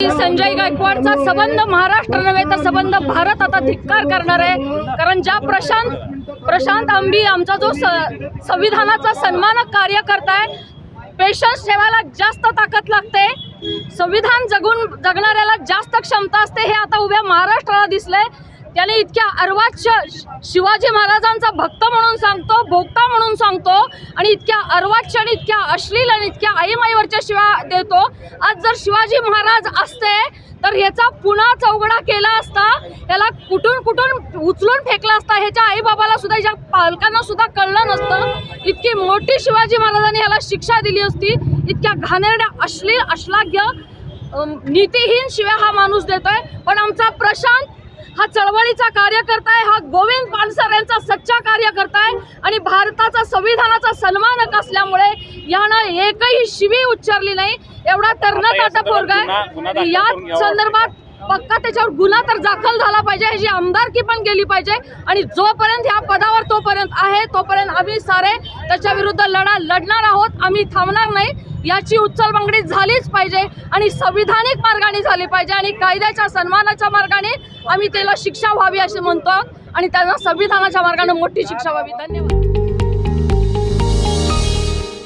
संजय गायकवाडचा संबंध महाराष्ट्र नव्हे तर संबंध भारत आता धिक्कार करणार आहे। कारण ज्या प्रशांत अंबी आमचा जो संविधानाचा सन्मानक कार्य करताय, पेशन्स ठेवायला जास्त ताकद लागते, संविधान जगणाऱ्याला जास्त क्षमता असते, हे आता उभ्या महाराष्ट्राला दिसलंय। त्याने इतक्या अर्वाच्य शिवाजी महाराजांचा भक्त म्हणून सांगतो, भोक्ता म्हणून सांगतो आणि इतक्या अर्वाच्य आणि इतक्या अश्लील आणि इतक्या आईमाईवरच्या शिवा देतो। आज जर शिवाजी महाराज असते तर ह्याचा पुन्हा चौघडा केला असता, याला कुठून उचलून फेकला असता, ह्याच्या आईबाबाला सुद्धा, ह्याच्या पालकांना सुद्धा कळलं नसतं। इतकी मोठी शिवाजी महाराजांनी याला शिक्षा दिली असती। इतक्या घाणेरड्या अश्लील अश्लाघ्य नीतिहीन शिव्या हा माणूस देतोय। पण आमचा प्रशांत हा चळवळीचा कार्यकर्ता आहे, हा गोविंद पानसर यांचा सच्चा कार्यकर्ता आहे आणि भारताचा संविधानाचा सन्मानक असल्यामुळे यानं एकही शिवी उच्चारली नाही। एवढा तरणताटा पोरगा आहे, या संदर्भात पक्का त्याच्यावर गुन्हा तर दाखल झाला पाहिजे, ह्याची आमदारकी पण गेली पाहिजे आणि जोपर्यंत ह्या पदावर तोपर्यंत आम्ही सारे त्याच्या विरुद्ध लढणार आहोत। आम्ही थांबणार नाही, याची उचलबांगडी झालीच पाहिजे आणि संविधानिक मार्गाने झाली पाहिजे आणि कायद्याच्या सन्मानाच्या मार्गाने आम्ही त्याला शिक्षा व्हावी असे म्हणतो आणि त्यांना संविधानाच्या मार्गाने मोठी शिक्षा व्हावी। धन्यवाद।